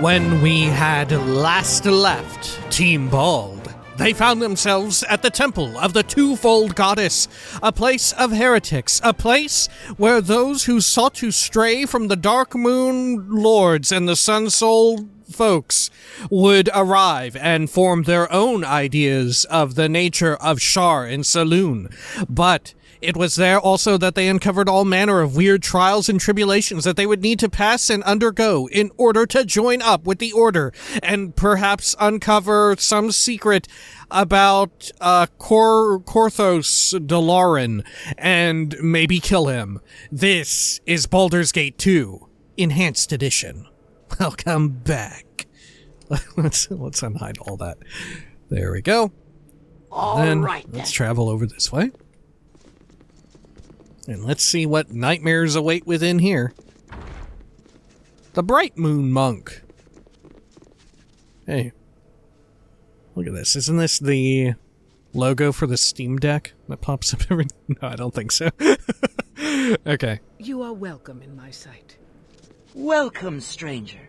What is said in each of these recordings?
When we had last left Team Bald, they found themselves at the temple of the twofold goddess, a place of heretics, a place where those who sought to stray from the Dark Moon Lords and the Sun Soul folks would arrive and form their own ideas of the nature of Shar and Saloon. But it was there also that they uncovered all manner of weird trials and tribulations that they would need to pass and undergo in order to join up with the Order and perhaps uncover some secret about Korthos Dalaran and maybe kill him. This is Baldur's Gate 2, Enhanced Edition. Welcome back. Let's unhide all that. There we go. All right, let's travel over this way. And let's see what nightmares await within here. The Bright Moon Monk. Hey. Look at this. Isn't this the logo for the Steam Deck that pops up every... No, I don't think so. Okay. You are welcome in my sight. Welcome, stranger.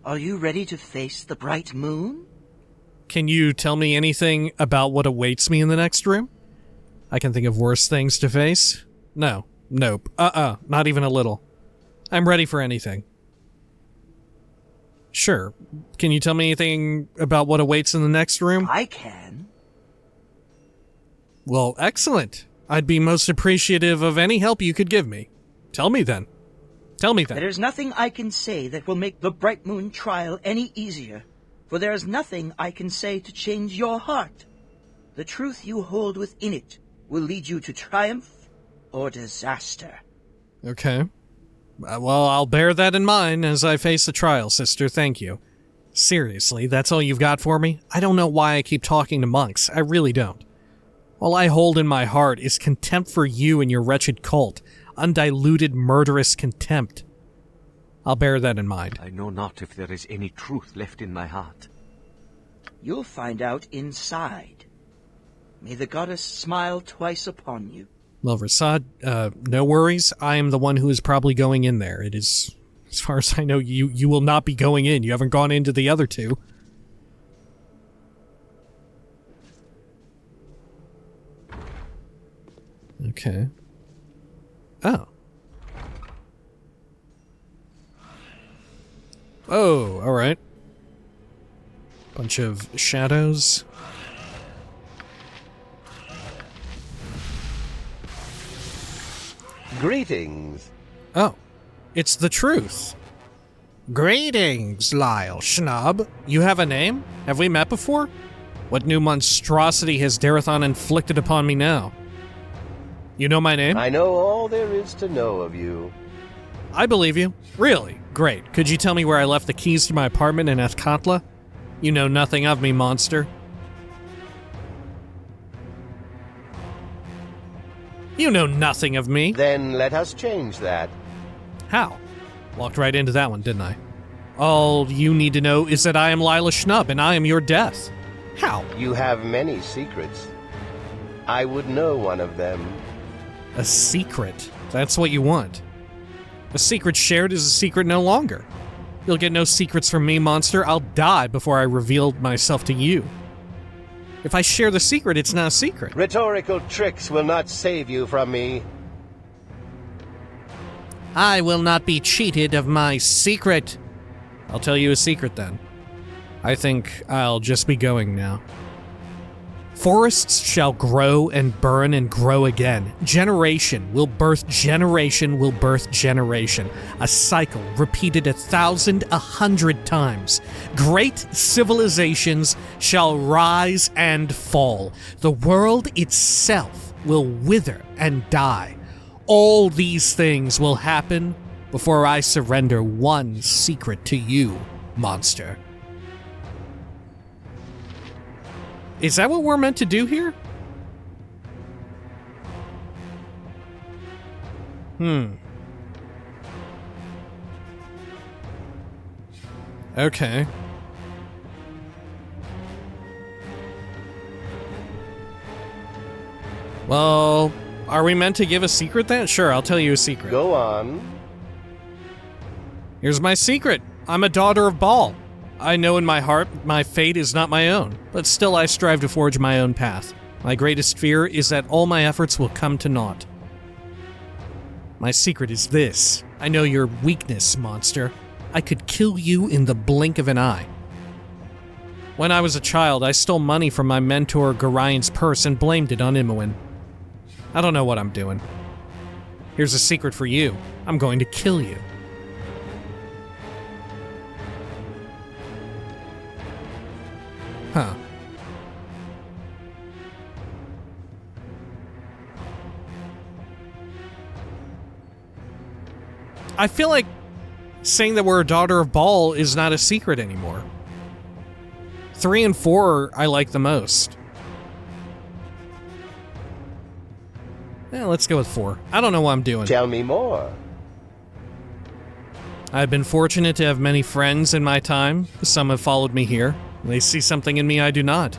Are you ready to face the bright moon? Can you tell me anything about what awaits me in the next room? I can think of worse things to face. No. Nope. Not even a little. I'm ready for anything. Sure. Can you tell me anything about what awaits in the next room? I can. Well, excellent. I'd be most appreciative of any help you could give me. Tell me then. Tell me then. There's nothing I can say that will make the Bright Moon trial any easier, for there is nothing I can say to change your heart. The truth you hold within it will lead you to triumph or disaster. Okay. Well, I'll bear that in mind as I face the trial, sister. Thank you. Seriously, that's all you've got for me? I don't know why I keep talking to monks. I really don't. All I hold in my heart is contempt for you and your wretched cult. Undiluted, murderous contempt. I'll bear that in mind. I know not if there is any truth left in my heart. You'll find out inside. May the goddess smile twice upon you. Well, Rasaad, no worries. I am the one who is probably going in there. It is, as far as I know, you will not be going in. You haven't gone into the other two. Okay. Oh. Oh, alright. Bunch of shadows. Greetings. Oh, it's the truth. Greetings, Lyle Schnub. You have a name? Have we met before? What new monstrosity has Darethon inflicted upon me now? You know my name? I know all there is to know of you. I believe you. Really? Great. Could you tell me where I left the keys to my apartment in Athkatla? You know nothing of me, monster. You know nothing of me. Then let us change that. How? Walked right into that one, didn't I? All you need to know is that I am Lila Schnub, and I am your death. How? You have many secrets. I would know one of them. A secret? That's what you want. A secret shared is a secret no longer. You'll get no secrets from me, monster. I'll die before I reveal myself to you. If I share the secret, it's not a secret. Rhetorical tricks will not save you from me. I will not be cheated of my secret. I'll tell you a secret then. I think I'll just be going now. Forests shall grow and burn and grow again. Generation will birth generation will birth generation. A cycle repeated 1,000, 100 times. Great civilizations shall rise and fall. The world itself will wither and die. All these things will happen before I surrender one secret to you, monster. Is that what we're meant to do here? Okay. Well, are we meant to give a secret then? Sure, I'll tell you a secret. Go on. Here's my secret. I'm a daughter of Bhaal. I know in my heart my fate is not my own, but still I strive to forge my own path. My greatest fear is that all my efforts will come to naught. My secret is this. I know your weakness, monster. I could kill you in the blink of an eye. When I was a child, I stole money from my mentor Garion's purse and blamed it on Imoen. I don't know what I'm doing. Here's a secret for you. I'm going to kill you. Huh. I feel like saying that we're a daughter of Bhaal is not a secret anymore. 3 and 4 I like the most. Yeah, let's go with 4. I don't know what I'm doing. Tell me more. I've been fortunate to have many friends in my time. Some have followed me here. They see something in me I do not.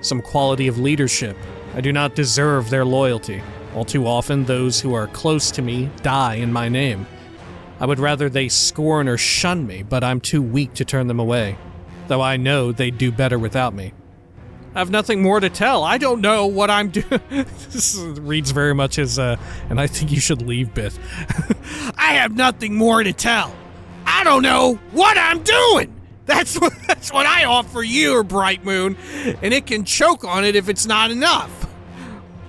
Some quality of leadership. I do not deserve their loyalty. All too often, those who are close to me die in my name. I would rather they scorn or shun me, but I'm too weak to turn them away. Though I know they'd do better without me. I have nothing more to tell. I don't know what I'm doing. This reads very much as, and I think you should leave, Bith. I have nothing more to tell. I don't know what I'm doing. That's what I offer you, Bright Moon, and it can choke on it if it's not enough.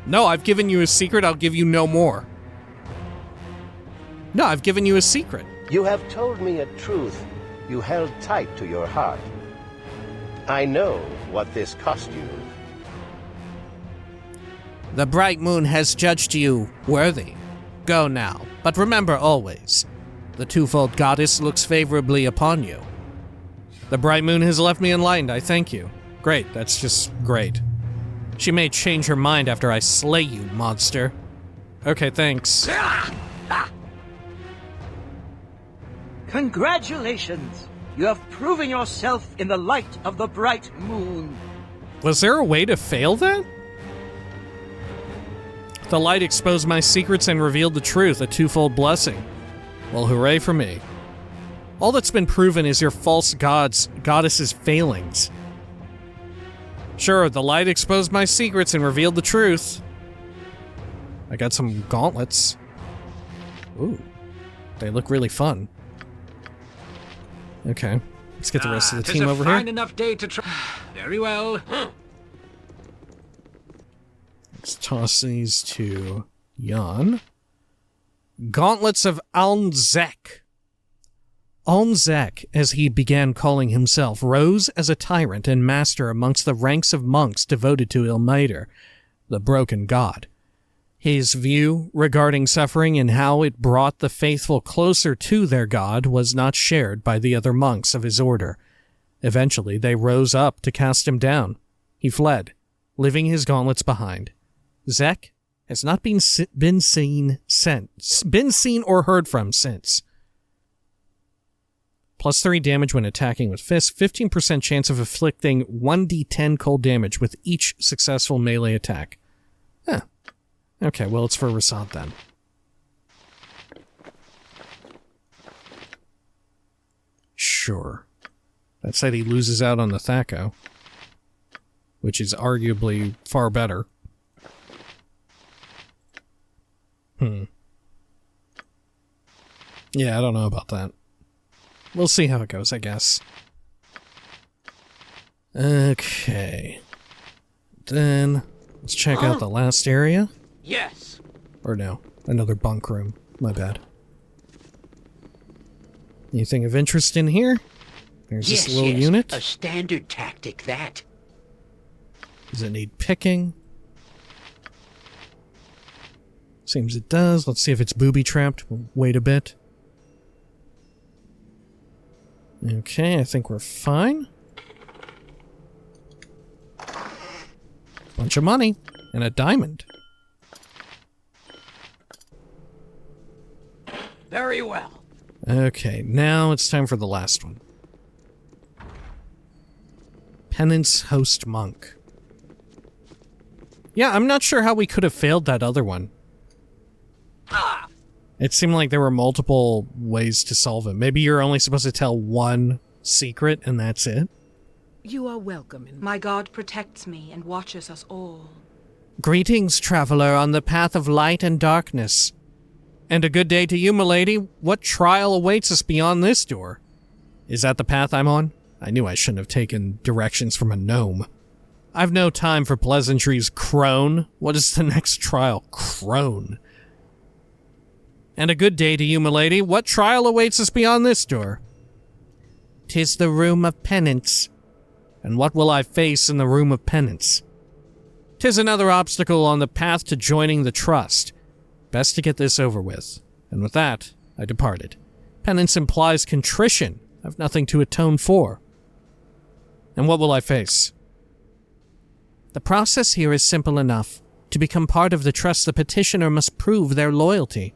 No, I've given you a secret. I'll give you no more. No, I've given you a secret. You have told me a truth you held tight to your heart. I know what this cost you. The Bright Moon has judged you worthy. Go now, but remember always, the twofold goddess looks favorably upon you. The Bright Moon has left me enlightened, I thank you. Great, that's just great. She may change her mind after I slay you, monster. Okay, thanks. Congratulations! You have proven yourself in the light of the Bright Moon. Was there a way to fail that? The light exposed my secrets and revealed the truth, a twofold blessing. Well, hooray for me. All that's been proven is your false goddess's failings. Sure, the light exposed my secrets and revealed the truth. I got some gauntlets. Ooh, they look really fun. Okay, let's get the rest of the team over here. Fine enough day to try. Very well. Let's toss these to Jan. Gauntlets of Alnzek. Alnzek, as he began calling himself, rose as a tyrant and master amongst the ranks of monks devoted to Ilmater, the broken god. His view regarding suffering and how it brought the faithful closer to their god was not shared by the other monks of his order. Eventually, they rose up to cast him down. He fled, leaving his gauntlets behind. Zek has not been seen or heard from since. Plus 3 damage when attacking with fists, 15% chance of inflicting 1d10 cold damage with each successful melee attack. Huh. Okay, well, it's for Rasaad then. Sure. That said, he loses out on the Thaco, which is arguably far better. Yeah, I don't know about that. We'll see how it goes, I guess. Okay. Then, let's check out the last area. Yes. Or no, another bunk room. My bad. Anything of interest in here? There's this little unit. A standard tactic, that. Does it need picking? Seems it does. Let's see if it's booby-trapped. We'll wait a bit. Okay, I think we're fine. Bunch of money. And a diamond. Very well. Okay, now it's time for the last one. Penance Host Monk. Yeah, I'm not sure how we could have failed that other one. It seemed like there were multiple ways to solve it. Maybe you're only supposed to tell one secret and that's it? You are welcome in My god protects me and watches us all. Greetings, traveler, on the path of light and darkness. And a good day to you, milady. What trial awaits us beyond this door? Is that the path I'm on? I knew I shouldn't have taken directions from a gnome. I've no time for pleasantries, crone. What is the next trial? Crone. And a good day to you, milady. What trial awaits us beyond this door? 'Tis the room of penance. And what will I face in the room of penance? 'Tis another obstacle on the path to joining the trust. Best to get this over with. And with that, I departed. Penance implies contrition. I've nothing to atone for. And what will I face? The process here is simple enough. To become part of the trust, the petitioner must prove their loyalty.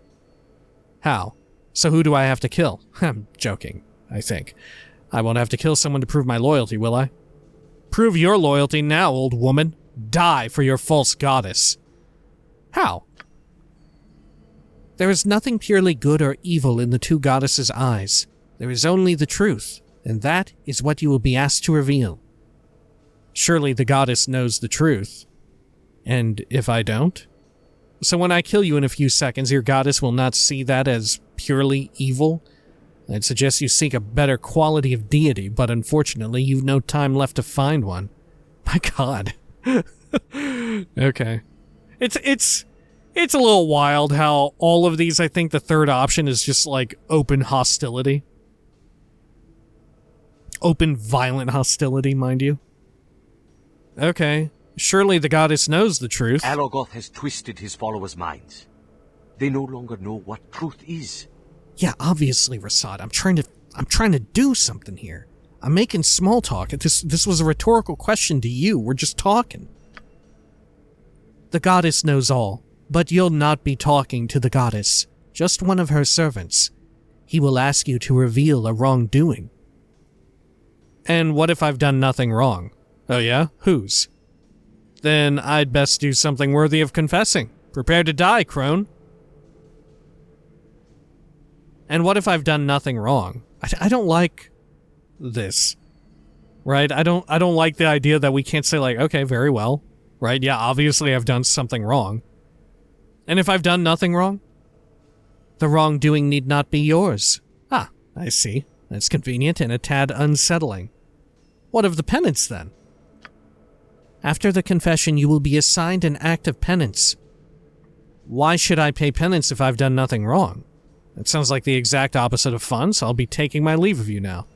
How? So who do I have to kill? I'm joking, I think. I won't have to kill someone to prove my loyalty, will I? Prove your loyalty now, old woman. Die for your false goddess. How? There is nothing purely good or evil in the two goddesses' eyes. There is only the truth, and that is what you will be asked to reveal. Surely the goddess knows the truth. And if I don't? So when I kill you in a few seconds, your goddess will not see that as purely evil? I'd suggest you seek a better quality of deity, but unfortunately you've no time left to find one. My god. Okay. It's a little wild how all of these, I think the third option is just like open hostility. Open violent hostility, mind you. Okay. Surely the goddess knows the truth. Alogoth has twisted his followers' minds. They no longer know what truth is. Yeah, obviously, Rasaad. I'm trying to do something here. I'm making small talk. This was a rhetorical question to you. We're just talking. The goddess knows all, but you'll not be talking to the goddess. Just one of her servants. He will ask you to reveal a wrongdoing. And what if I've done nothing wrong? Oh yeah? Whose? Then I'd best do something worthy of confessing. Prepare to die, crone. And what if I've done nothing wrong? I don't like this. Right? I don't like the idea that we can't say like, okay, very well. Right? Yeah, obviously I've done something wrong. And if I've done nothing wrong? The wrongdoing need not be yours. Ah, I see. That's convenient and a tad unsettling. What of the penance then? After the confession, you will be assigned an act of penance. Why should I pay penance if I've done nothing wrong? That sounds like the exact opposite of fun, so I'll be taking my leave of you now.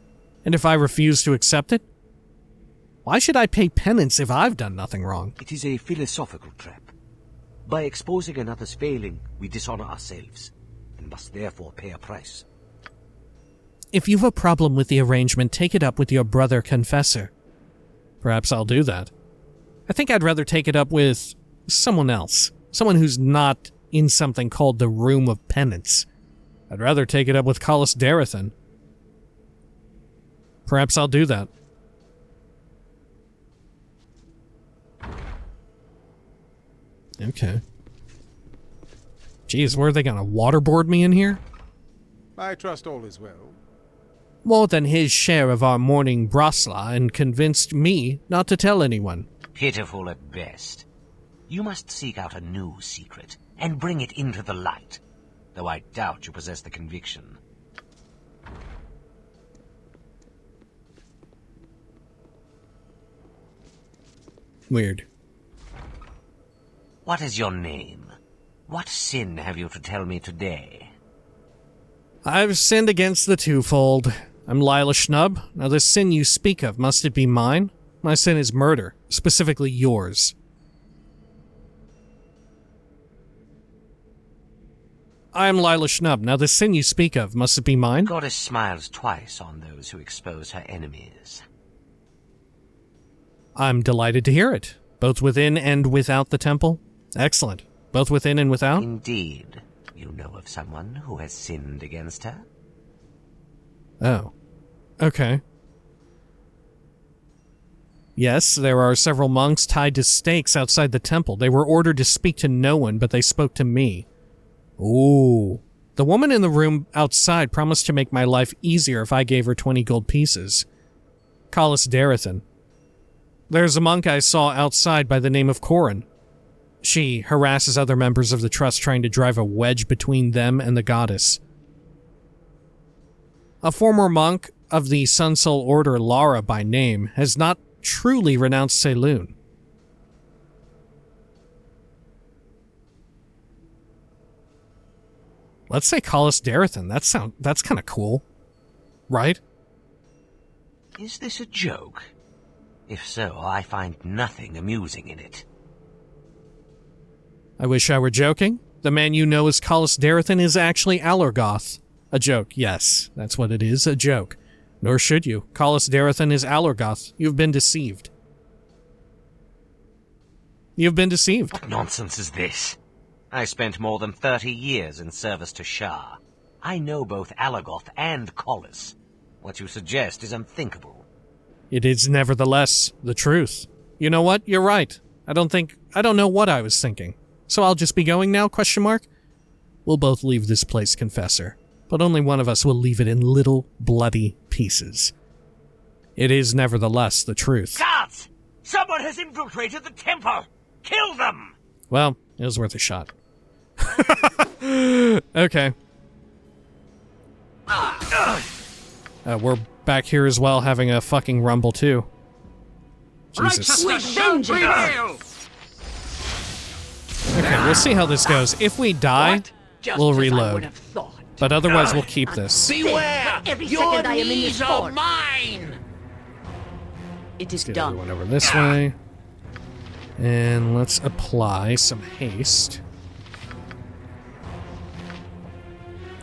And if I refuse to accept it? Why should I pay penance if I've done nothing wrong? It is a philosophical trap. By exposing another's failing, we dishonor ourselves, and must therefore pay a price. If you've a problem with the arrangement, take it up with your brother confessor. Perhaps I'll do that. I think I'd rather take it up with someone else. Someone who's not in something called the Room of Penance. I'd rather take it up with Collis Darathan. Perhaps I'll do that. Okay. Jeez, where are they gonna waterboard me in here? I trust all is well. More than his share of our morning brasla, and convinced me not to tell anyone. Pitiful at best. You must seek out a new secret, and bring it into the light, though I doubt you possess the conviction. Weird. What is your name? What sin have you to tell me today? I've sinned against the twofold. I'm Lila Schnub. Now the sin you speak of, must it be mine? My sin is murder, specifically yours. I am Lila Schnub. Now the sin you speak of, must it be mine? Goddess smiles twice on those who expose her enemies. I'm delighted to hear it. Both within and without the temple? Excellent. Both within and without? Indeed. You know of someone who has sinned against her? Oh. Okay. Yes, there are several monks tied to stakes outside the temple. They were ordered to speak to no one, but they spoke to me. Ooh. The woman in the room outside promised to make my life easier if I gave her 20 gold pieces. Callis Darathan. There's a monk I saw outside by the name of Corin. She harasses other members of the Trust, trying to drive a wedge between them and the goddess. A former monk of the Sun Soul Order, Lara by name, has not truly renounced Saloon. Let's say Callis Darathan. That's kind of cool. Right? Is this a joke? If so, I find nothing amusing in it. I wish I were joking. The man you know as Callis Darathan is actually Allergoth. A joke, yes. That's what it is, a joke. Nor should you. Callis Darathan is Allergoth. You've been deceived. You've been deceived. What nonsense is this? I spent more than 30 years in service to Shah. I know both Allergoth and Callis. What you suggest is unthinkable. It is nevertheless the truth. You know what? You're right. I don't know what I was thinking. So I'll just be going now, question mark? We'll both leave this place, Confessor. But only one of us will leave it in little bloody pieces. It is nevertheless the truth. Guards! Someone has infiltrated the temple! Kill them! Well, it was worth a shot. Okay. We're back here as well, having a fucking rumble too. Jesus. Okay, we'll see how this goes. If we die, we'll reload. But otherwise, we'll keep this. Beware! Every Your second I am in knees this are fort. mine! It is Get done. everyone over this way. And let's apply some haste.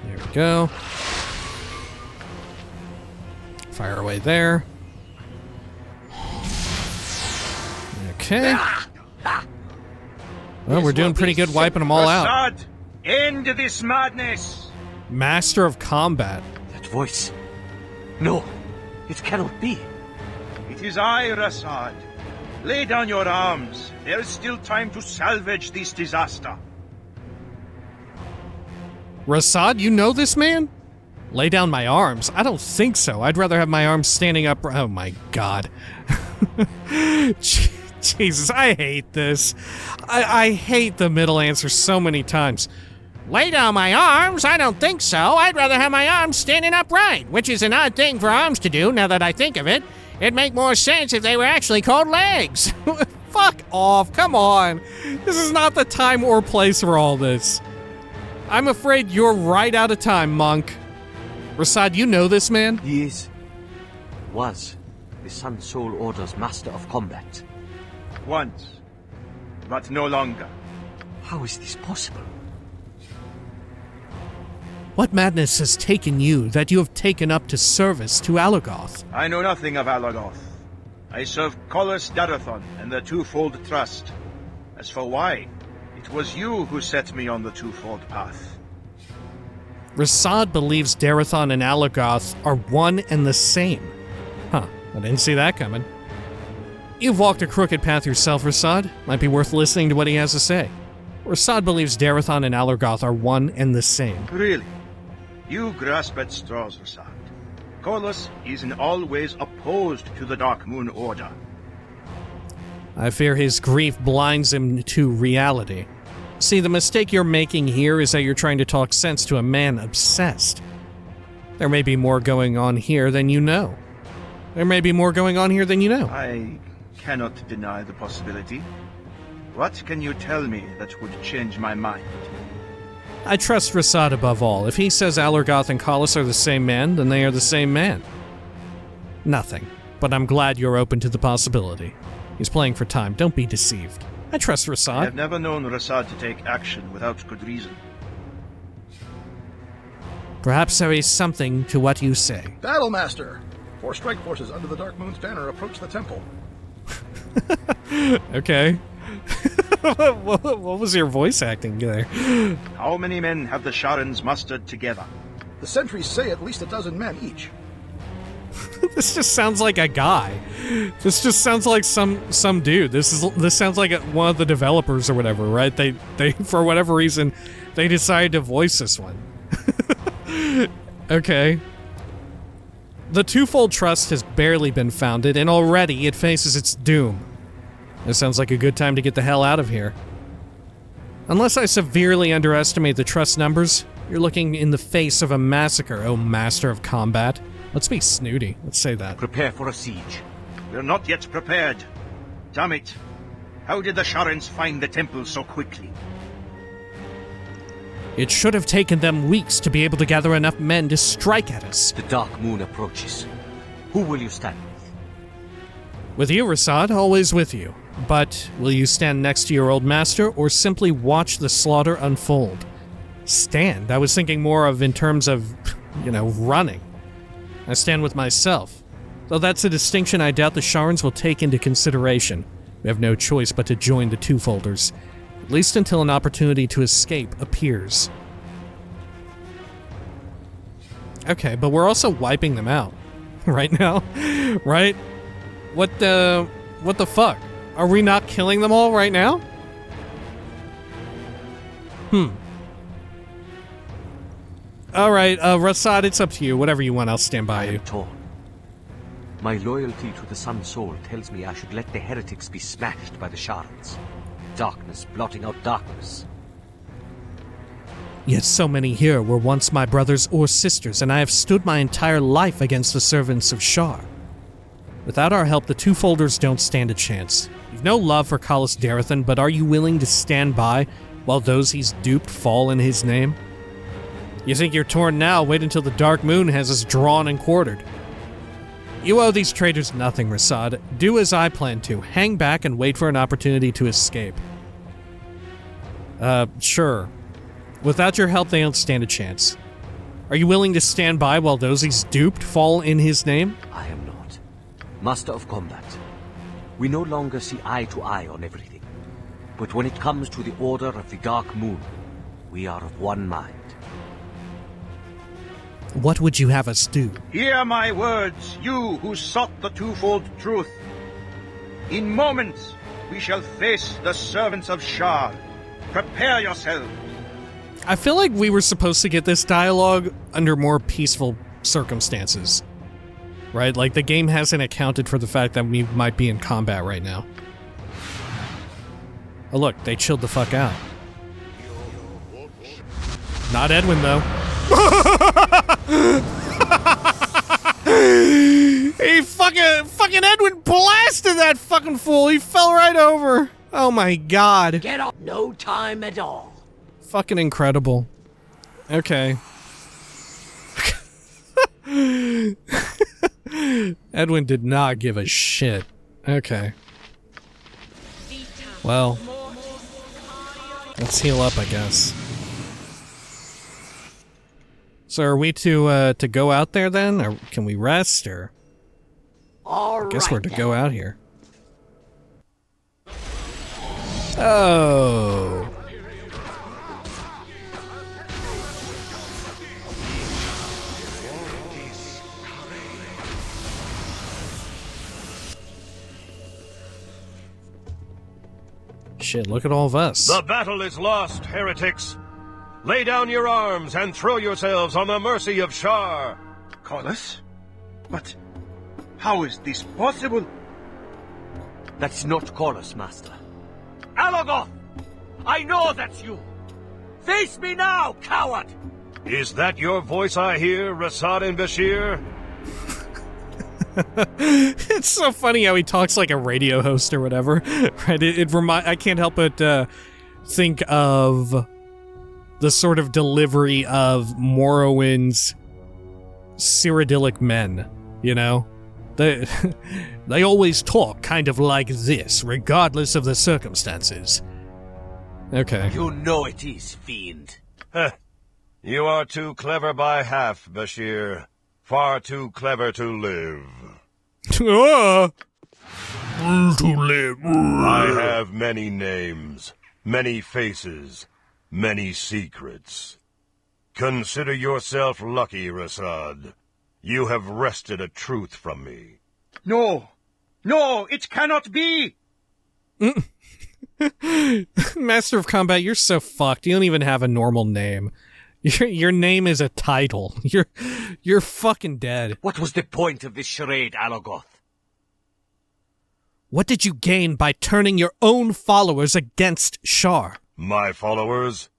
There we go. Fire away there. Okay. Well, we're doing pretty good wiping them all out. Rasaad, end this madness! Master of Combat. That voice. No, it cannot be. It is I, Rasaad. Lay down your arms. There is still time to salvage this disaster. Rasaad, you know this man? Lay down my arms? I don't think so. I'd rather have my arms standing up. Oh my god. Jesus, I hate this. I hate the middle answer so many times. Lay down my arms? I don't think so. I'd rather have my arms standing upright, which is an odd thing for arms to do now that I think of it. It'd make more sense if they were actually called legs. Fuck off, come on. This is not the time or place for all this. I'm afraid you're right out of time, monk. Rasaad, you know this man? He was the Sun Soul Order's Master of Combat. Once, but no longer. How is this possible? What madness has taken you that you have taken up to service to Allergoth? I know nothing of Allergoth. I serve Callis Darathan and the Twofold Trust. As for why, it was you who set me on the Twofold Path. Rasaad believes Darathan and Allergoth are one and the same. Huh, I didn't see that coming. You've walked a crooked path yourself, Rasaad. Might be worth listening to what he has to say. Rasaad believes Darathan and Allergoth are one and the same. Really? You grasp at straws, Rasaad. Callis is in all ways opposed to the Dark Moon Order. I fear his grief blinds him to reality. See, the mistake you're making here is that you're trying to talk sense to a man obsessed. There may be more going on here than you know. There may be more going on here than you know. I cannot deny the possibility. What can you tell me that would change my mind? I trust Rasaad above all. If he says Allergoth and Callis are the same man, then they are the same man. Nothing. But I'm glad you're open to the possibility. He's playing for time. Don't be deceived. I trust I Rasaad. have never known Rasaad to take action without good reason. Perhaps there is something to what you say. Battlemaster! 4 strike forces under the Dark Moon's banner approach the temple. Okay. What was your voice acting there? How many men have the Sharans mustered together? The sentries say at least 12 men each. This just sounds like a guy. This just sounds like some dude. This sounds like one of the developers or whatever, right? They for whatever reason they decided to voice this one. Okay. The Twofold Trust has barely been founded, and already it faces its doom. This sounds like a good time to get the hell out of here. Unless I severely underestimate the Trust numbers, you're looking in the face of a massacre, oh Master of Combat. Let's be snooty. Let's say that. Prepare for a siege. We're not yet prepared. Damn it. How did the Sharans find the temple so quickly? It should have taken them weeks to be able to gather enough men to strike at us. The Dark Moon approaches. Who will you stand with? With you, Rasaad, always with you. But will you stand next to your old master, or simply watch the slaughter unfold? Stand? I was thinking more of in terms of, running. I stand with myself. Though that's a distinction I doubt the Sharans will take into consideration. We have no choice but to join the Twofolders. At least until an opportunity to escape appears. Okay, but we're also wiping them out. Right now? Right? What the fuck? Are we not killing them all right now? Alright, Rasaad, it's up to you. Whatever you want, I'll stand by you. Torn. My loyalty to the Sun Soul tells me I should let the heretics be smashed by the Sharans. Darkness blotting out darkness. Yet so many here were once my brothers or sisters, and I have stood my entire life against the servants of Shar. Without our help, the Twofolders don't stand a chance. You've no love for Kalas Darathan, but are you willing to stand by while those he's duped fall in his name? You think you're torn now? Wait until the Dark Moon has us drawn and quartered. You owe these traitors nothing, Rasaad. Do as I plan to. Hang back and wait for an opportunity to escape. Sure. Without your help, they don't stand a chance. Are you willing to stand by while those he's duped fall in his name? I am not. Master of Combat. We no longer see eye to eye on everything. But when it comes to the Order of the Dark Moon, we are of one mind. What would you have us do? Hear my words, you who sought the twofold truth. In moments, we shall face the servants of Shar. Prepare yourselves. I feel like we were supposed to get this dialogue under more peaceful circumstances. Right? Like, the game hasn't accounted for the fact that we might be in combat right now. Oh look, they chilled the fuck out. Not Edwin, though. He fucking Edwin blasted that fucking fool. He fell right over. Oh my god. Get up. No time at all. Fucking incredible. Okay. Edwin did not give a shit. Okay. Well, let's heal up, I guess. So are we to go out there then? Or can we rest, or? I guess we're to go out here. Oh. Shit, look at all of us. The battle is lost, heretics. Lay down your arms and throw yourselves on the mercy of Shar. Kalas? But how is this possible? That's not Kalas, Master. Alagoth! I know that's you! Face me now, coward! Is that your voice I hear, Rasaad and Bashir? It's so funny how he talks like a radio host or whatever. Right? I can't help but think of the sort of delivery of Morrowind's Cyrodiilic men, you know? They always talk kind of like this, regardless of the circumstances. Okay. You know it is, fiend. You are too clever by half, Bashir. Far too clever to live. To live. I have many names, many faces, many secrets. Consider yourself lucky, Rasaad. You have wrested a truth from me. No! No, it cannot be! Master of Combat, you're so fucked. You don't even have a normal name. Your name is a title. You're fucking dead. What was the point of this charade, Alagoth? What did you gain by turning your own followers against Shar? My followers?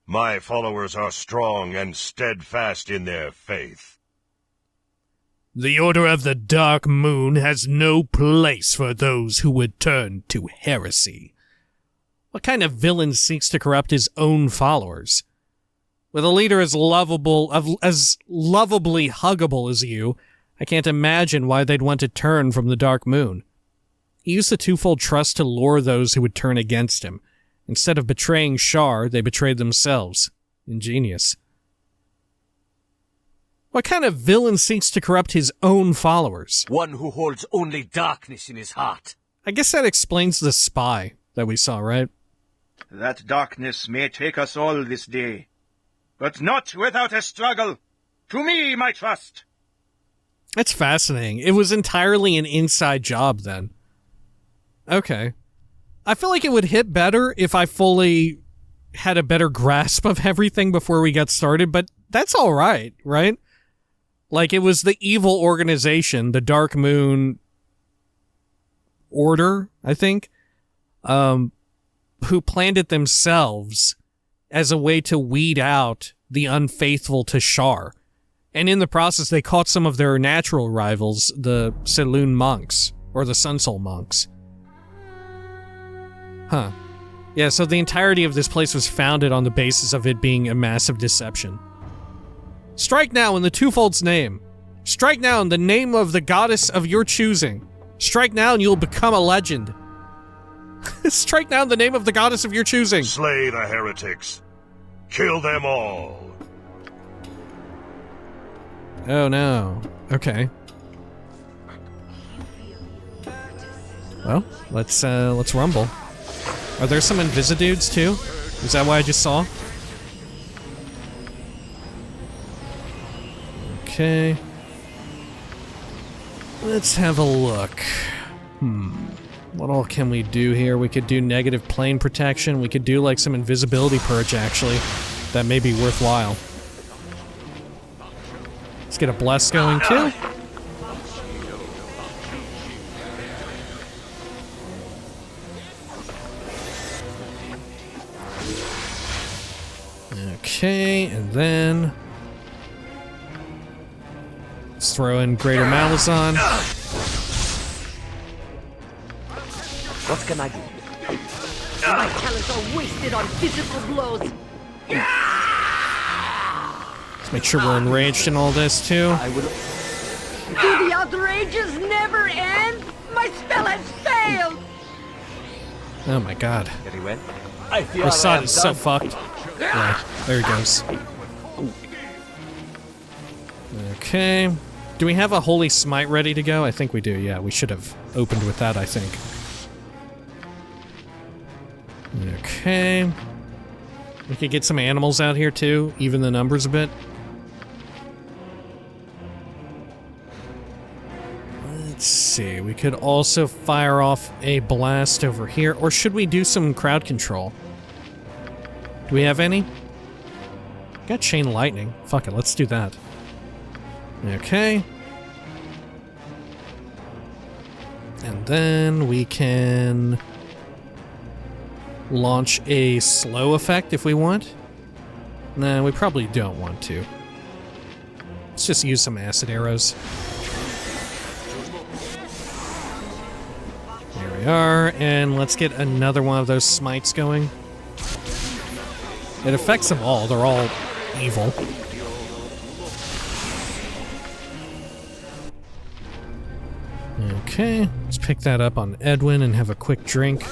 My followers are strong and steadfast in their faith. The Order of the Dark Moon has no place for those who would turn to heresy. What kind of villain seeks to corrupt his own followers? With a leader as lovably huggable as you, I can't imagine why they'd want to turn from the Dark Moon. He used the twofold trust to lure those who would turn against him. Instead of betraying Shar, they betrayed themselves. Ingenious. What kind of villain seeks to corrupt his own followers? One who holds only darkness in his heart. I guess that explains the spy that we saw, right? That darkness may take us all this day, but not without a struggle. To me, my trust. That's fascinating. It was entirely an inside job then. Okay. I feel like it would hit better if I fully had a better grasp of everything before we got started, but that's all right, right? Like, it was the evil organization, the Dark Moon Order, I think, who planned it themselves as a way to weed out the unfaithful to Shar. And in the process, they caught some of their natural rivals, the Selûne monks, or the Sunsoul monks. Huh. Yeah, so the entirety of this place was founded on the basis of it being a massive deception. Strike now in the Twofold's name. Strike now in the name of the goddess of your choosing. Strike now and you'll become a legend. Strike now in the name of the goddess of your choosing. Slay the heretics. Kill them all. Oh no. Okay. Well, let's rumble. Are there some Invisidudes too? Is that what I just saw? Okay. Let's have a look. What all can we do here? We could do negative plane protection. We could do like some invisibility purge actually. That may be worthwhile. Let's get a bless going too. Okay, and then let's throw in Greater Malazan. What can I do? My talents are wasted on physical blows. Let's make sure we're enraged in all this too. I will. Do the outrages never end? My spell has failed. Oh my god. Very well. I fear Rasaad is so fucked. Yeah, there he goes. Okay. Do we have a Holy Smite ready to go? I think we do, yeah. We should have opened with that, I think. Okay. We could get some animals out here too, even the numbers a bit. Let's see, we could also fire off a blast over here, or should we do some crowd control? Do we have any? Got chain lightning. Fuck it, let's do that. Okay. And then we can launch a slow effect if we want. Nah, we probably don't want to. Let's just use some acid arrows. There we are, and let's get another one of those smites going. It affects them all, they're all evil. Okay, let's pick that up on Edwin and have a quick drink.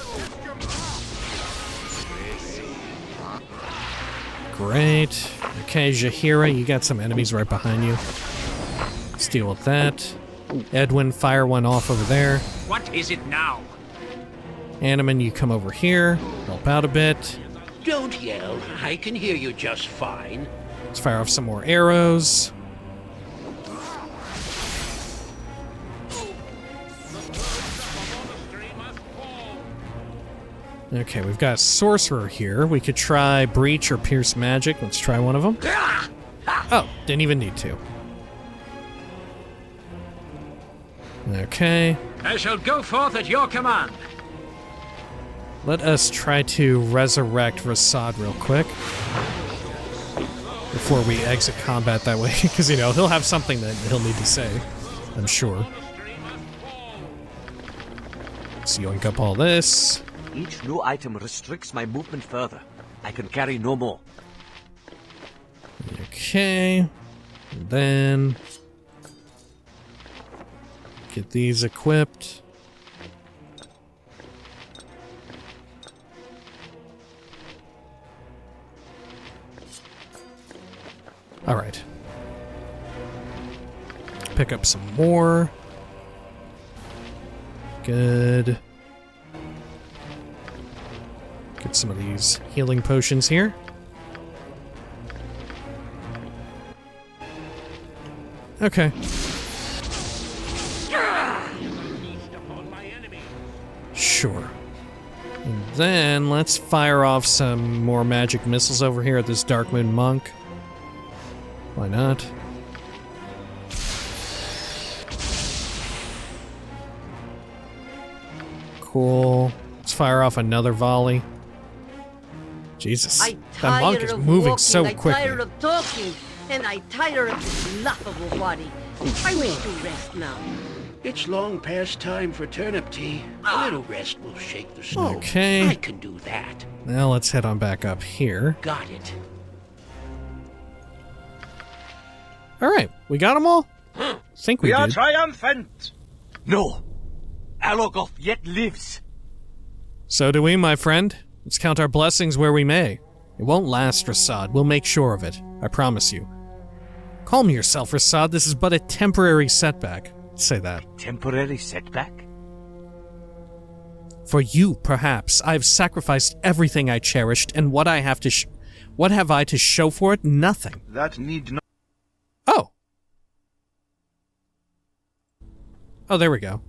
Great. Okay, Jaheira, you got some enemies right behind you. Let's deal with that. Edwin, fire one off over there. What is it now? Animan, you come over here. Help out a bit. Don't yell. I can hear you just fine. Let's fire off some more arrows. Okay, we've got a sorcerer here. We could try breach or pierce magic. Let's try one of them. Oh, didn't even need to. Okay. I shall go forth at your command. Let us try to resurrect Rasaad real quick. Before we exit combat that way, because, you know, he'll have something that he'll need to say, I'm sure. Let's yoink up all this. Each new item restricts my movement further. I can carry no more. Okay. And then get these equipped. All right. Pick up some more. Good. Get some of these healing potions here. Okay. Sure. And then let's fire off some more magic missiles over here at this Darkmoon Monk. Why not? Cool. Let's fire off another volley. Jesus. That monk is moving so quickly. I'm tired of talking, and I'm tired of this laughable body. I wish to rest now. It's long past time for turnip tea. A little rest will shake the snow. Okay. I can do that. Now let's head on back up here. Got it. Alright, we got them all? Think we are did. triumphant! No! Alogoth yet lives! So do we, my friend. Let's count our blessings where we may. It won't last, Rasaad. We'll make sure of it. I promise you. Calm yourself, Rasaad. This is but a temporary setback. Say that. Temporary setback? For you, perhaps. I've sacrificed everything I cherished, and what I have to what have I to show for it? Nothing. That need not... Oh. Oh, there we go.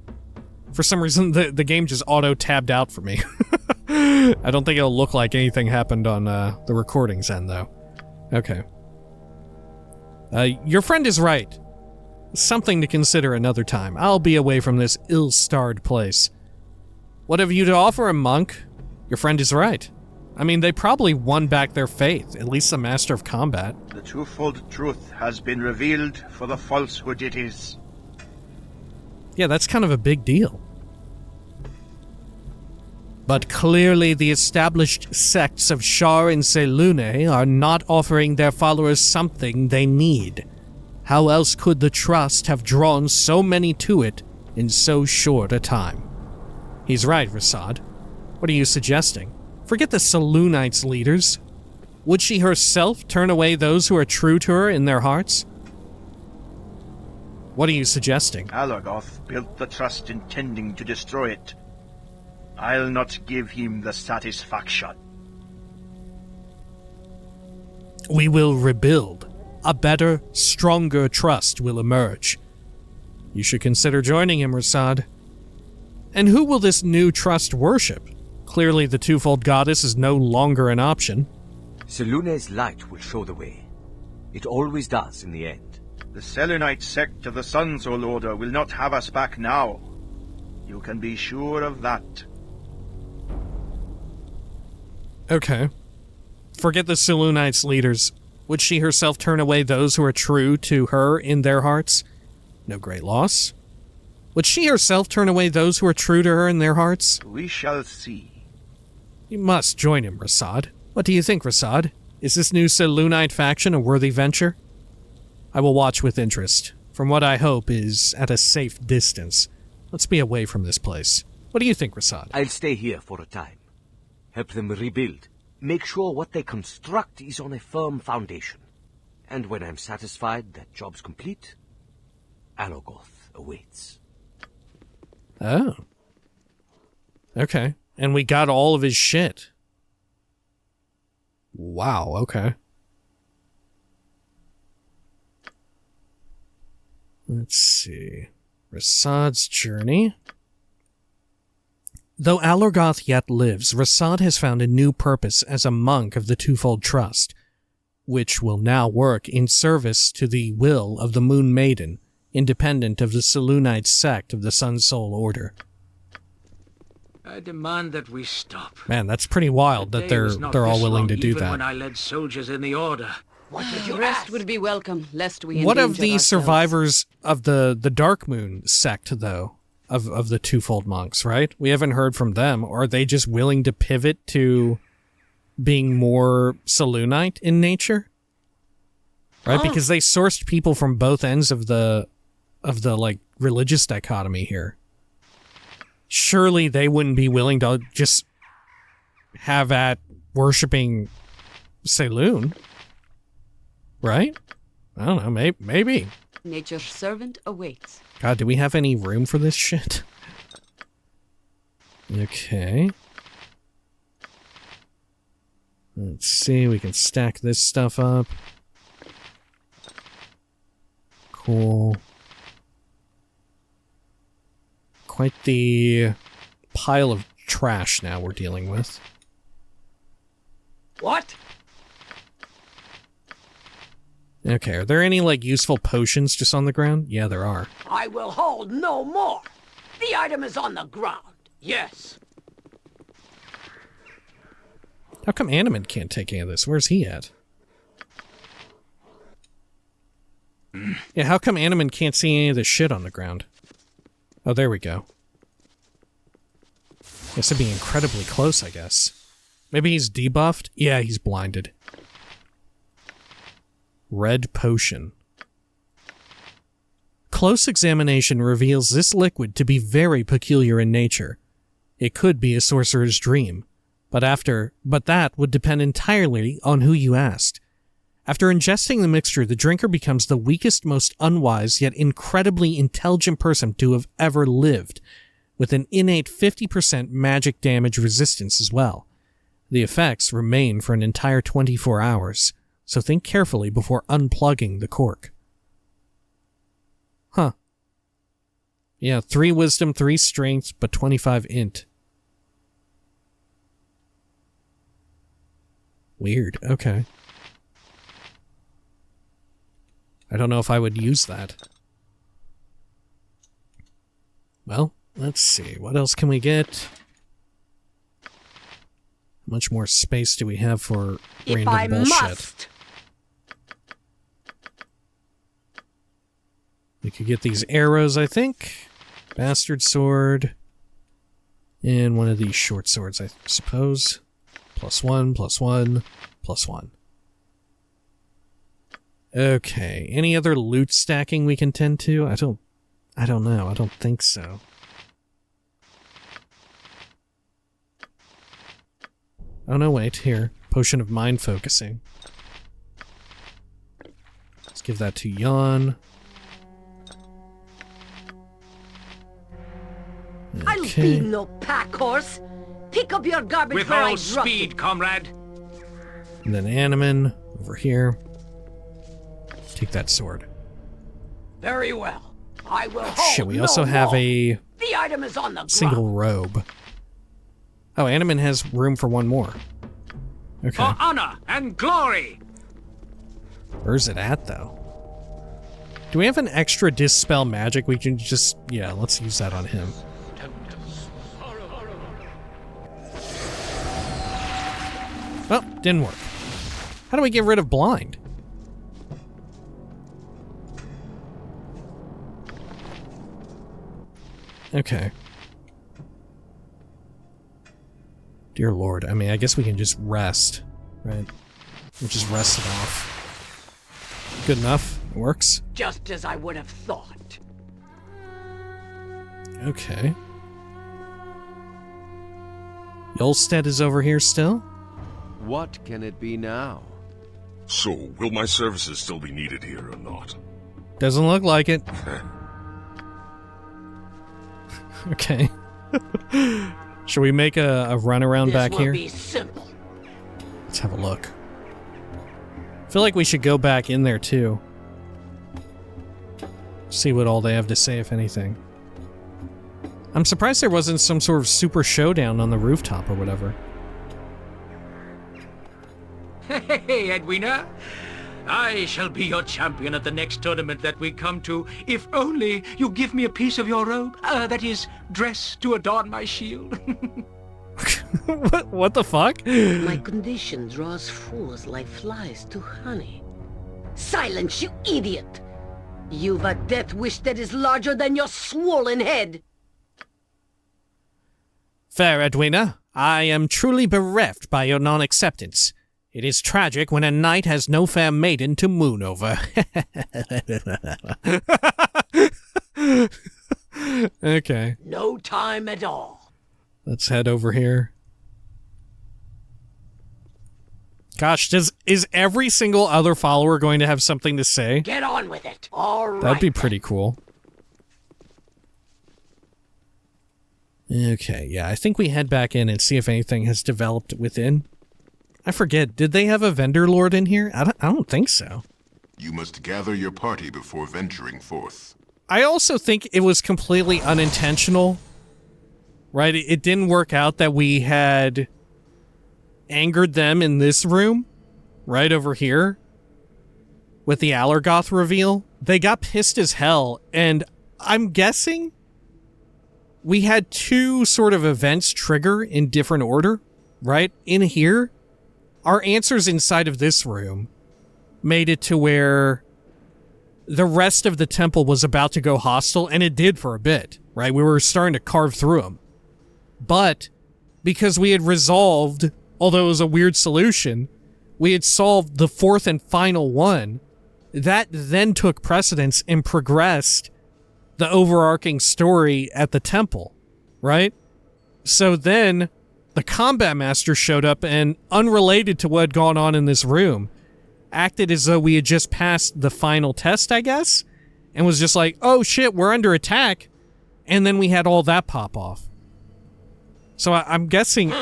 For some reason, the game just auto-tabbed out for me. I don't think it'll look like anything happened on the recording's end, though. Okay. Your friend is right. Something to consider another time. I'll be away from this ill-starred place. What have you to offer him, monk? Your friend is right. I mean, they probably won back their faith, at least the Master of Combat. The twofold truth has been revealed for the falsehood it is. Yeah, that's kind of a big deal. But clearly the established sects of Shar and Selune are not offering their followers something they need. How else could the Trust have drawn so many to it in so short a time? He's right, Rasaad. What are you suggesting? Forget the Selunites' leaders. Would she herself turn away those who are true to her in their hearts? What are you suggesting? Alogoth built the Trust intending to destroy it. I'll not give him the satisfaction. We will rebuild. A better, stronger Trust will emerge. You should consider joining him, Rasaad. And who will this new Trust worship? Clearly the twofold goddess is no longer an option. Selune's light will show the way. It always does in the end. The Selunite sect of the Sun Soul Order will not have us back now. You can be sure of that. Okay. Forget the Selunites' leaders. Would she herself turn away those who are true to her in their hearts? No great loss. Would she herself turn away those who are true to her in their hearts? We shall see. You must join him, Rasaad. What do you think, Rasaad? Is this new Selunite faction a worthy venture? I will watch with interest, from what I hope is at a safe distance. Let's be away from this place. What do you think, Rasaad? I'll stay here for a time. Help them rebuild. Make sure what they construct is on a firm foundation. And when I'm satisfied that job's complete, Alogoth awaits. Oh. Okay. And we got all of his shit. Wow, okay. Let's see. Rasaad's journey. Though Alorgoth yet lives, Rasaad has found a new purpose as a monk of the Twofold Trust, which will now work in service to the will of the Moon Maiden, independent of the Selûnite sect of the Sun Soul Order. I demand that we stop. Man, that's pretty wild that they're all willing to do even that. When I led soldiers in the order. What did you Rest would be welcome, lest we What of endanger the ourselves. survivors of the Dark Moon sect, though, of the Twofold monks, right? We haven't heard from them. Or are they just willing to pivot to being more Selûnite in nature? Right? Because they sourced people from both ends of the like religious dichotomy here. Surely they wouldn't be willing to just have at worshipping Selûne. Right? I don't know, maybe. Nature's servant awaits. God, do we have any room for this shit? Okay. Let's see, we can stack this stuff up. Cool. Quite the pile of trash now we're dealing with. What? Okay, are there any, like, useful potions just on the ground? Yeah, there are. I will hold no more. The item is on the ground. Yes. How come Animan can't take any of this? Where's he at? Yeah, how come Animan can't see any of this shit on the ground? Oh, there we go. Has to be incredibly close, I guess. Maybe he's debuffed? Yeah, he's blinded. Red potion. Close examination reveals this liquid to be very peculiar in nature. It could be a sorcerer's dream, but that would depend entirely on who you asked. After ingesting the mixture, the drinker becomes the weakest, most unwise, yet incredibly intelligent person to have ever lived, with an innate 50% magic damage resistance as well. The effects remain for an entire 24 hours, so think carefully before unplugging the cork. Huh. Yeah, 3 wisdom, 3 strength, but 25 int. Weird, okay. I don't know if I would use that. Well, let's see. What else can we get? How much more space do we have for random bullshit? We could get these arrows, I think. Bastard sword. And one of these short swords, I suppose. +1, +1, +1. Okay, any other loot stacking we can tend to? I don't know. I don't think so. Oh no, wait, here. Potion of mind focusing. Let's give that to Jan. I'll be no pack horse. Pick up your garbage with where all I dropped speed, it. comrade. And then Animan, over here. Take that sword. Very well. I will hold Shit, we also have more. a The item is on the single ground. robe. Oh, Animan has room for one more. Okay. For honor and glory. Where's it at, though? Do we have an extra dispel magic? We can just... Yeah, let's use that on him. Oh, didn't work. How do we get rid of blind? Okay. Dear Lord, I mean, I guess we can just rest, right? We'll just rest it off. Good enough? It works? Just as I would have thought. Okay. Yolstead is over here still? What can it be now? So, will my services still be needed here or not? Doesn't look like it. Okay. Should we make a run around back here? This will be simple. Let's have a look. I feel like we should go back in there too. See what all they have to say, if anything. I'm surprised there wasn't some sort of super showdown on the rooftop or whatever. Hey, Edwina. I shall be your champion at the next tournament that we come to, if only you give me a piece of your robe, that is, dress to adorn my shield. What the fuck? My condition draws fools like flies to honey. Silence, you idiot! You've a death wish that is larger than your swollen head! Fair, Edwina. I am truly bereft by your non-acceptance. It is tragic when a knight has no fair maiden to moon over. Okay. No time at all. Let's head over here. Gosh, is every single other follower going to have something to say? Get on with it. All right. That'd be pretty cool. Okay, yeah, I think we head back in and see if anything has developed within. I forget, did they have a vendor lord in here? I don't think so. You must gather your party before venturing forth. I also think it was completely unintentional, right? It didn't work out that we had angered them in this room, right over here, with the Allergoth reveal. They got pissed as hell, and I'm guessing we had two sort of events trigger in different order, right? In here, our answers inside of this room made it to where the rest of the temple was about to go hostile, and it did for a bit, right? We were starting to carve through them. But because we had resolved, although it was a weird solution, we had solved the fourth and final one, that then took precedence and progressed the overarching story at the temple, right? So then the combat master showed up and, unrelated to what had gone on in this room, acted as though we had just passed the final test, I guess, and was just like, oh shit, we're under attack, and then we had all that pop off. So I'm guessing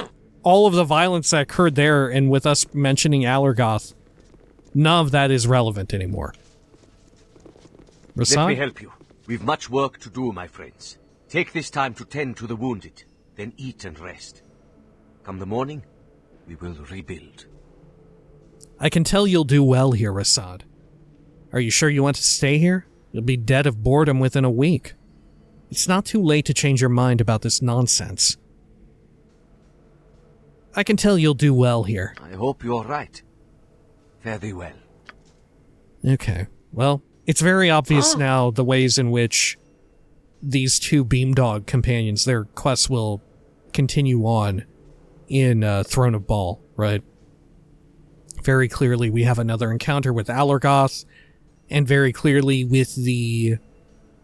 all of the violence that occurred there, and with us mentioning Allergoth, none of that is relevant anymore. Rasaad? Let me help you. We've much work to do, my friends. Take this time to tend to the wounded, then eat and rest. Come the morning, we will rebuild. I can tell you'll do well here, Rasaad. Are you sure you want to stay here? You'll be dead of boredom within a week. It's not too late to change your mind about this nonsense. I can tell you'll do well here. I hope you're right. Fare thee well. Okay, well, it's very obvious now the ways in which these two Beamdog companions, their quests will continue on in Throne of Bhaal, right? Very clearly we have another encounter with Allergoth, and very clearly with the...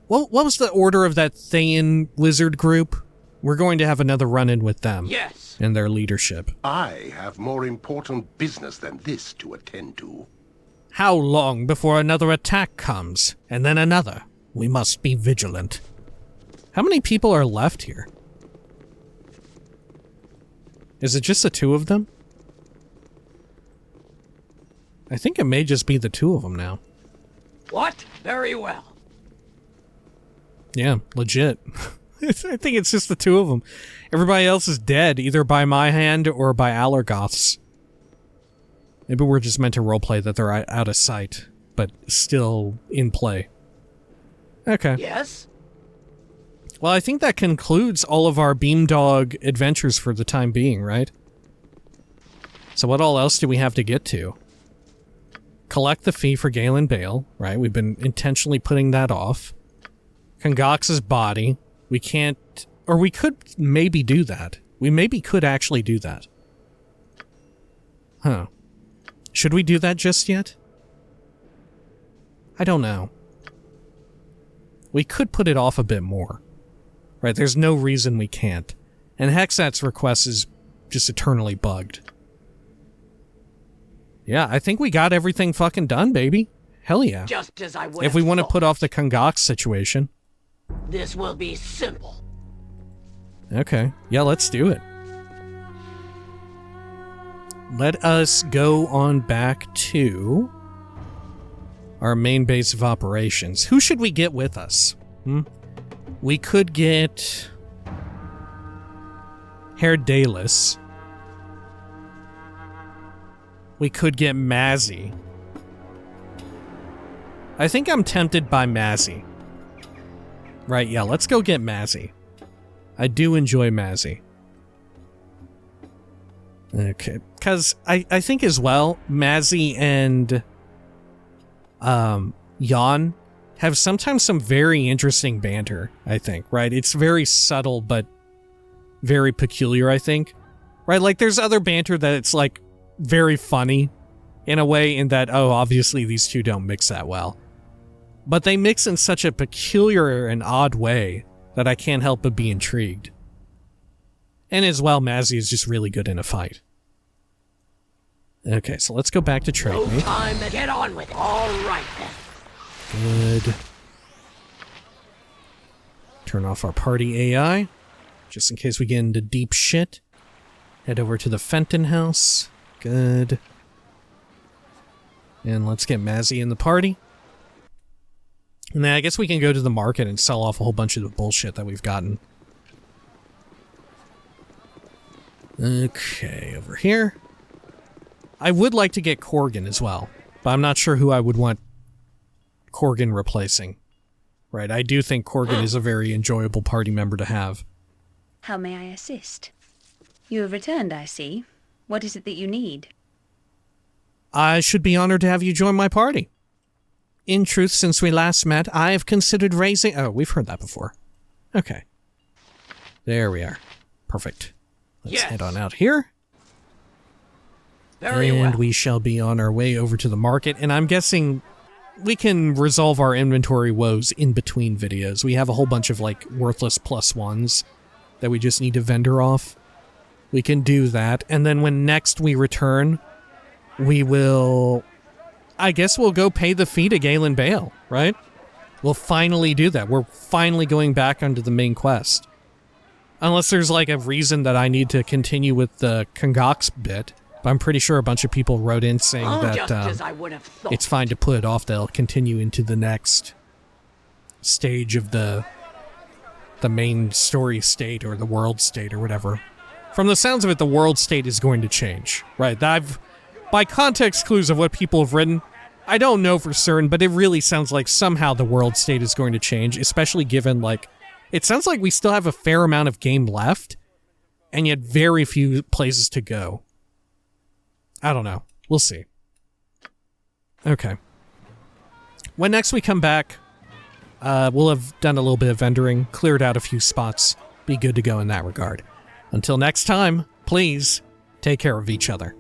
What was the order of that Thayan wizard group? We're going to have another run-in with them. Yes. And their leadership. I have more important business than this to attend to. How long before another attack comes? And then another. We must be vigilant. How many people are left here? Is it just the two of them? I think it may just be the two of them now. What? Very well. Yeah, legit. I think it's just the two of them. Everybody else is dead, either by my hand or by Allergoth's. Maybe we're just meant to roleplay that they're out of sight, but still in play. Okay. Yes? Well, I think that concludes all of our Beamdog adventures for the time being, right? So what all else do we have to get to? Collect the fee for Galen Bale, right? We've been intentionally putting that off. Kongox's body. We can't... Or we could maybe do that. We maybe could actually do that. Huh. Should we do that just yet? I don't know. We could put it off a bit more. Right, there's no reason we can't. And Hexat's request is just eternally bugged. Yeah, I think we got everything fucking done, baby. Hell yeah. Just as I would if we have want to thought. put off the Kongox situation. This will be simple. Okay, yeah, let's do it. Let us go on back to our main base of operations. Who should we get with us? We could get... Herr Dalus. We could get Mazzy. I think I'm tempted by Mazzy. Right, yeah, let's go get Mazzy. I do enjoy Mazzy. Okay, because I think as well, Mazzy and Jan have sometimes some very interesting banter, I think, right? It's very subtle, but very peculiar, I think. Right, like there's other banter that it's like very funny in a way in that, oh, obviously these two don't mix that well. But they mix in such a peculiar and odd way that I can't help but be intrigued. And as well, Mazzy is just really good in a fight. Okay, so let's go back to trade No me. time to get on with it. All right, then. Good. Turn off our party AI, just in case we get into deep shit. Head over to the Fenton house. Good. And let's get Mazzy in the party. And then I guess we can go to the market and sell off a whole bunch of the bullshit that we've gotten. Okay, over here. I would like to get Corgan as well, but I'm not sure who I would want Corgan replacing. Right, I do think Corgan is a very enjoyable party member to have. How may I assist? You have returned, I see. What is it that you need? I should be honored to have you join my party. In truth, since we last met, I have considered raising... Oh, we've heard that before. Okay. There we are. Perfect. Let's head on out here. Very and well. we shall be on our way over to the market, and I'm guessing we can resolve our inventory woes in between videos. We have a whole bunch of, like, worthless plus ones that we just need to vendor off. We can do that, and then when next we return, we will... I guess we'll go pay the fee to Galen Bale, right? We'll finally do that. We're finally going back onto the main quest. Unless there's, like, a reason that I need to continue with the Kongox bit. But I'm pretty sure a bunch of people wrote in saying Just as I would have thought. it's fine to put it off. They'll continue into the next stage of the main story state or the world state or whatever. From the sounds of it, the world state is going to change, right? By context clues of what people have written, I don't know for certain, but it really sounds like somehow the world state is going to change, especially given, like, it sounds like we still have a fair amount of game left, and yet very few places to go. I don't know. We'll see. Okay. When next we come back, we'll have done a little bit of vendoring, cleared out a few spots, be good to go in that regard. Until next time, please take care of each other.